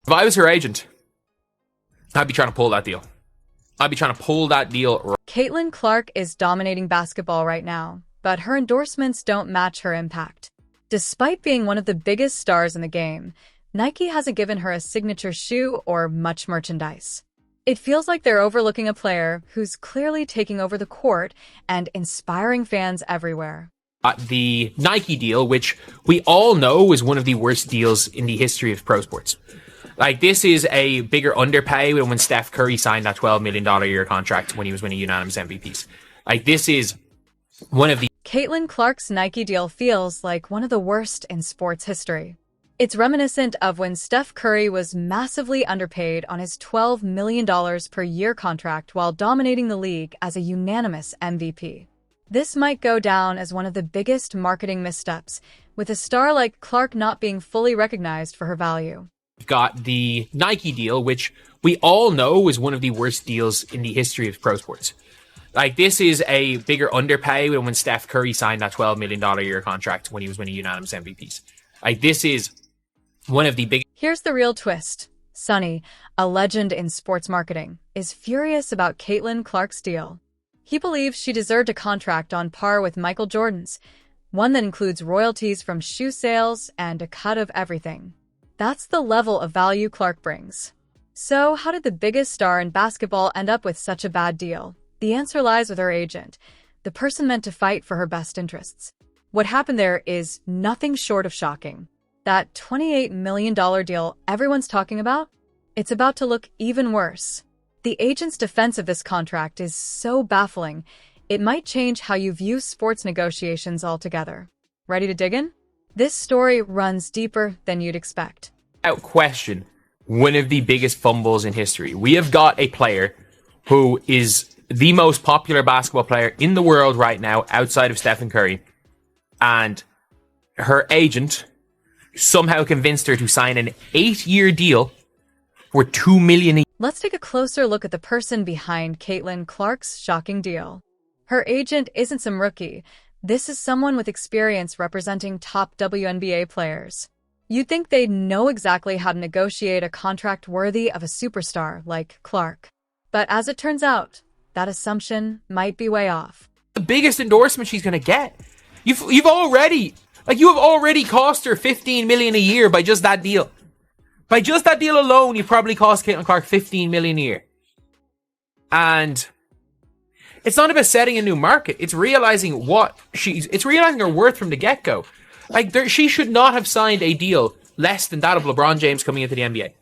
If I was her agent, I'd be trying to pull that deal. Caitlin Clark is dominating basketball right now, but her endorsements don't match her impact. Despite being one of the biggest stars in the game, Nike hasn't given her a signature shoe or much merchandise. It feels like they're overlooking a player who's clearly taking over the court and inspiring fans everywhere. The Nike deal, which we all know is one of the worst deals in the history of pro sports. Like, this is a bigger underpay than when Steph Curry signed that $12 million a year contract when he was winning unanimous MVPs. Like, this is one of the... Caitlin Clark's Nike deal feels like one of the worst in sports history. It's reminiscent of when Steph Curry was massively underpaid on his $12 million per year contract while dominating the league as a unanimous MVP. This might go down as one of the biggest marketing missteps, with a star like Clark not being fully recognized for her value. We've got the Nike deal, which we all know is one of the worst deals in the history of pro sports. Like, this is a bigger underpay than when Steph Curry signed that $12 million a year contract when he was winning unanimous MVPs. Like, this is one of the big... Here's the real twist. Sonny, a legend in sports marketing, is furious about Caitlin Clark's deal. He believes she deserved a contract on par with Michael Jordan's, one that includes royalties from shoe sales and a cut of everything. That's the level of value Clark brings. So, how did the biggest star in basketball end up with such a bad deal? The answer lies with her agent, the person meant to fight for her best interests. What happened there is nothing short of shocking. That $28 million deal everyone's talking about? It's about to look even worse. The agent's defense of this contract is so baffling, it might change how you view sports negotiations altogether. Ready to dig in? This story runs deeper than you'd expect. Without question, one of the biggest fumbles in history. We have got a player who is the most popular basketball player in the world right now outside of Stephen Curry. And her agent somehow convinced her to sign an 8-year deal for $2 million. Let's take a closer look at the person behind Caitlin Clark's shocking deal. Her agent isn't some rookie. This is someone with experience representing top WNBA players. You'd think they'd know exactly how to negotiate a contract worthy of a superstar like Clark. But as it turns out, that assumption might be way off. The biggest endorsement she's going to get. You have already cost her $15 million a year by just that deal. By just that deal alone, you probably cost Caitlin Clark $15 million a year. And it's not about setting a new market. It's realizing her worth from the get-go. Like, she should not have signed a deal less than that of LeBron James coming into the NBA.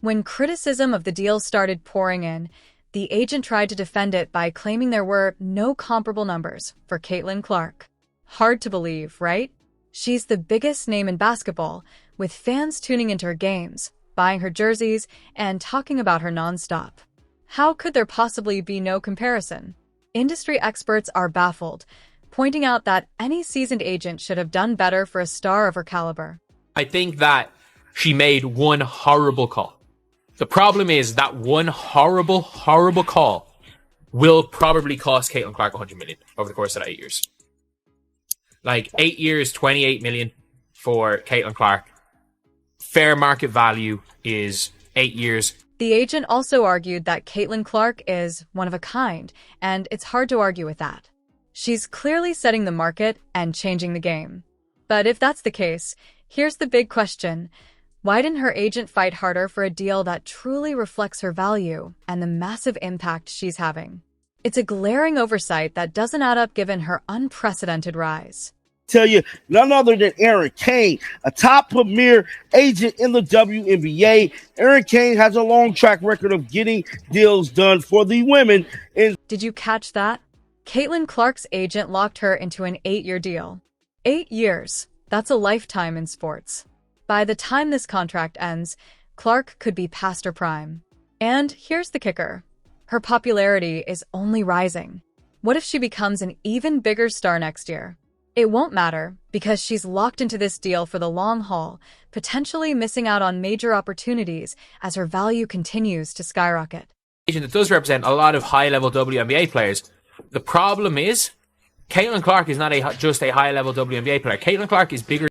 When criticism of the deal started pouring in, the agent tried to defend it by claiming there were no comparable numbers for Caitlin Clark. Hard to believe, right? She's the biggest name in basketball, with fans tuning into her games, buying her jerseys, and talking about her nonstop. How could there possibly be no comparison? Industry experts are baffled, pointing out that any seasoned agent should have done better for a star of her caliber. I think that she made one horrible call. The problem is that one horrible, horrible call will probably cost Caitlin Clark $100 million over the course of that 8 years. Like, 8 years, $28 million for Caitlin Clark. Fair market value is 8 years. The agent also argued that Caitlin Clark is one of a kind, and it's hard to argue with that. She's clearly setting the market and changing the game. But if that's the case, here's the big question. Why didn't her agent fight harder for a deal that truly reflects her value and the massive impact she's having? It's a glaring oversight that doesn't add up given her unprecedented rise. Tell you none other than Aaron Kane, a top premier agent in the WNBA. Aaron Kane has a long track record of getting deals done for the women. Did you catch that? Caitlin Clark's agent locked her into an 8-year deal. 8 years. That's a lifetime in sports. By the time this contract ends, Clark could be past her prime. And here's the kicker. Her popularity is only rising. What if she becomes an even bigger star next year? It won't matter, because she's locked into this deal for the long haul, potentially missing out on major opportunities as her value continues to skyrocket. It does represent a lot of high-level WNBA players. The problem is, Caitlin Clark is not just a high-level WNBA player. Caitlin Clark is bigger.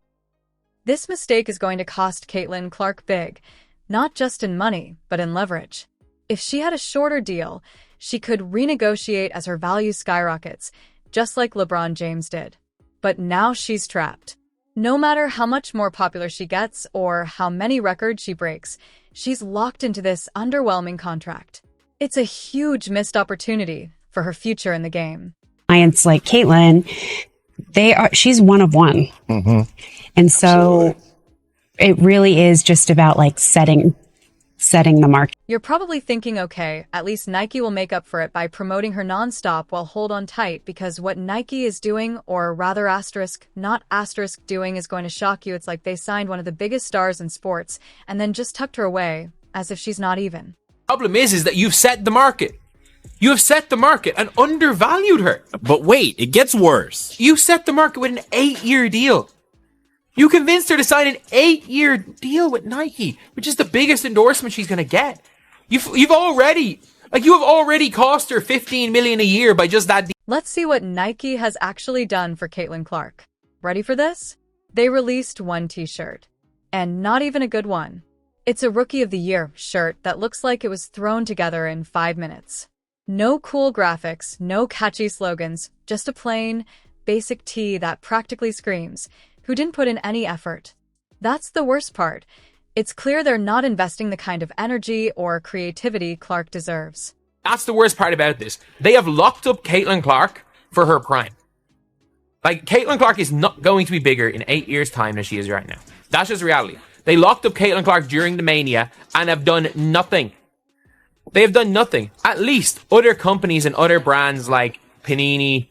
This mistake is going to cost Caitlin Clark big. not just in money, but in leverage. If she had a shorter deal, she could renegotiate as her value skyrockets, just like LeBron James did. But now she's trapped. No matter how much more popular she gets or how many records she breaks, she's locked into this underwhelming contract. It's a huge missed opportunity for her future in the game. Clients like Caitlyn, she's one of one. Mm-hmm. And so it really is just about like setting the market. You're probably thinking, okay, at least Nike will make up for it by promoting her nonstop while hold on tight, because what Nike is doing, or rather not asterisk doing, is going to shock you. It's like they signed one of the biggest stars in sports and then just tucked her away as if she's not even. Problem is that you've set the market. You have set the market and undervalued her. But wait, it gets worse. You set the market with an 8-year deal. You convinced her to sign an 8-year deal with Nike, which is the biggest endorsement she's going to get. You have already cost her $15 million a year by just that deal. Let's see what Nike has actually done for Caitlyn Clark. Ready for this? They released one t-shirt. And not even a good one. It's a Rookie of the Year shirt that looks like it was thrown together in 5 minutes. No cool graphics, no catchy slogans, just a plain, basic tee that practically screams, who didn't put in any effort. That's the worst part. It's clear they're not investing the kind of energy or creativity Clark deserves. That's the worst part about this. They have locked up Caitlyn Clark for her prime. Like, Caitlyn Clark is not going to be bigger in 8 years' time than she is right now. That's just reality. They locked up Caitlyn Clark during the Mania and have done nothing. They have done nothing. At least other companies and other brands like Panini,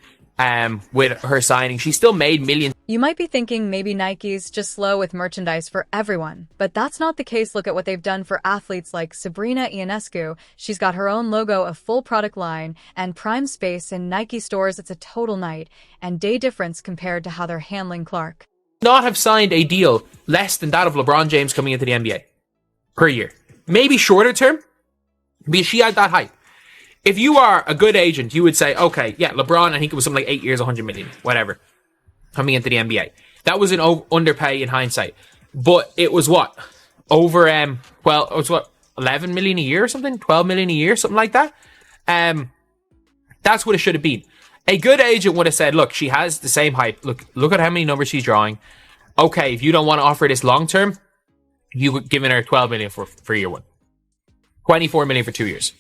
with her signing, she still made millions. You might be thinking maybe Nike's just slow with merchandise for everyone, but that's not the case. Look at what they've done for athletes like Sabrina Ionescu. She's got her own logo, a full product line, and prime space in Nike stores. It's a total night and day difference compared to how they're handling Clark. Not have signed a deal less than that of LeBron James coming into the NBA per year. Maybe shorter term, because she had that hype. If you are a good agent, you would say, okay, yeah, LeBron, I think it was something like 8 years, 100 million, whatever, coming into the NBA. That was an underpay in hindsight. But it was what? Over, it was what, 11 million a year or something? 12 million a year, something like that? That's what it should have been. A good agent would have said, look, she has the same hype. Look at how many numbers she's drawing. Okay, if you don't want to offer this long term, you giving her 12 million for year one. 24 million for 2 years.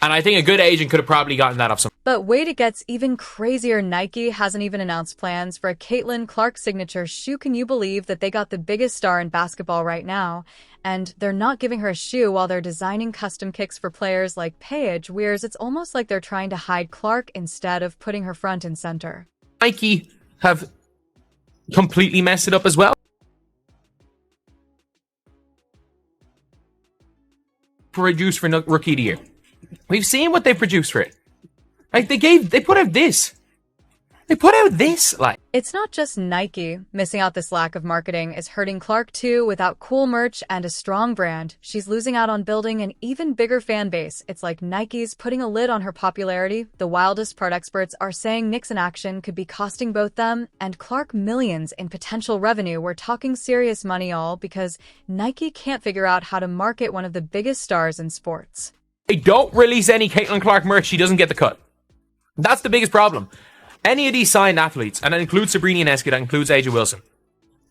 And I think a good agent could have probably gotten that off some. But wait, it gets even crazier. Nike hasn't even announced plans for a Caitlyn Clark signature shoe. Can you believe that they got the biggest star in basketball right now, and they're not giving her a shoe while they're designing custom kicks for players like Paige Wears? It's almost like they're trying to hide Clark instead of putting her front and center. Nike have completely messed it up as well. Produced for Rookie of the Year. We've seen what they produced for it. Like, they put out this. They put out this, like. It's not just Nike. Missing out. This lack of marketing is hurting Clark too. Without cool merch and a strong brand, she's losing out on building an even bigger fan base. It's like Nike's putting a lid on her popularity. The wildest part, experts are saying Knicks in action could be costing both them and Clark millions in potential revenue. We're talking serious money, all because Nike can't figure out how to market one of the biggest stars in sports. They don't release any Caitlyn Clark merch, she doesn't get the cut. That's the biggest problem. Any of these signed athletes, and that includes Sabrina Ionescu, that includes Aja Wilson,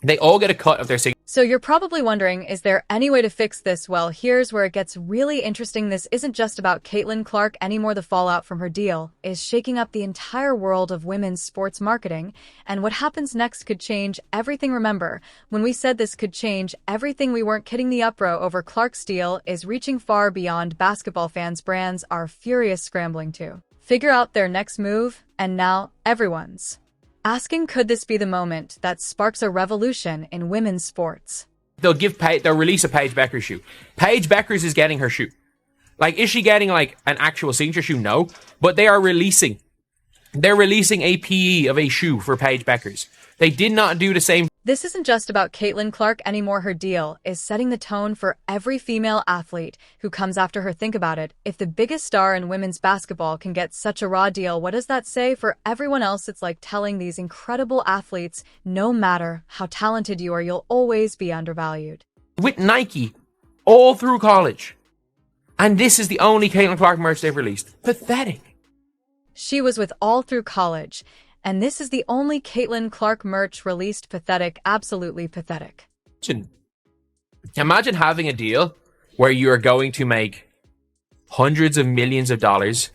they all get a cut of their signature. So you're probably wondering, is there any way to fix this? Well, here's where it gets really interesting. This isn't just about Caitlyn Clark anymore. The fallout from her deal is shaking up the entire world of women's sports marketing, and what happens next could change everything. Remember, when we said this could change everything, we weren't kidding. The uproar over Clark's deal is reaching far beyond basketball fans. Brands are furious, scrambling to figure out their next move, and now everyone's asking, could this be the moment that sparks a revolution in women's sports? They'll release a Paige Beckers shoe. Paige Beckers is getting her shoe. Like, is she getting like an actual signature shoe? No, but they're releasing a PE of a shoe for Paige Beckers. They did not do the same. This isn't just about Caitlyn Clark anymore. Her deal is setting the tone for every female athlete who comes after her. Think about it. If the biggest star in women's basketball can get such a raw deal, what does that say for everyone else? It's like telling these incredible athletes, no matter how talented you are, you'll always be undervalued. With Nike all through college. And this is the only Caitlin Clark merch they've released. Pathetic. She was with all through college, and this is the only Caitlin Clark merch released. Pathetic, absolutely pathetic. Imagine having a deal where you are going to make hundreds of millions of dollars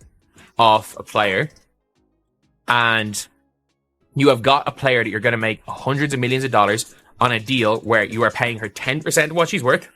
off a player, and you have got a player that you're going to make hundreds of millions of dollars on a deal where you are paying her 10% of what she's worth.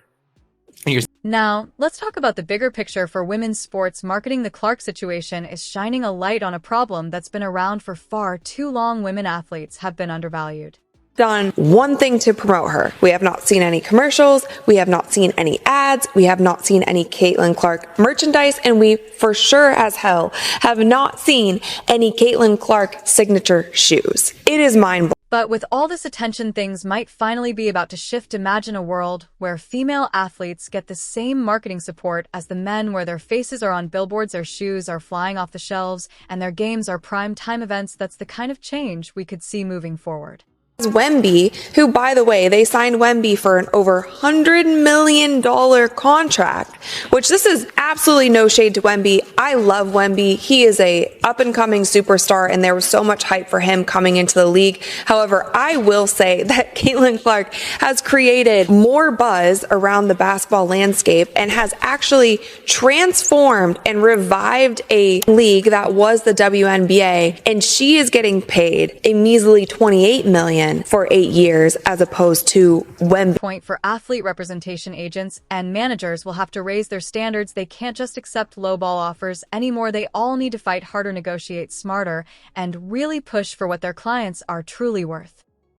Now, let's talk about the bigger picture for women's sports. Marketing. The Clark situation is shining a light on a problem that's been around for far too long. Women athletes have been undervalued. Done one thing to promote her. We have not seen any commercials. We have not seen any ads. We have not seen any Caitlin Clark merchandise. And we for sure as hell have not seen any Caitlin Clark signature shoes. It is mind-blowing. But with all this attention, things might finally be about to shift. Imagine a world where female athletes get the same marketing support as the men, where their faces are on billboards, their shoes are flying off the shelves, and their games are prime time events. That's the kind of change we could see moving forward. Wemby, who, by the way, they signed Wemby for an over $100 million contract, which this is absolutely no shade to Wemby. I love Wemby. He is a up-and-coming superstar, and there was so much hype for him coming into the league. However, I will say that Caitlin Clark has created more buzz around the basketball landscape and has actually transformed and revived a league that was the WNBA, and she is getting paid a measly $28 million for 8 years, as opposed to Wemby. Point for athlete representation. Agents and managers will have to raise their standards. They can't just accept lowball offers anymore. They all need to fight harder, negotiate smarter, and really push for what their clients are truly worth.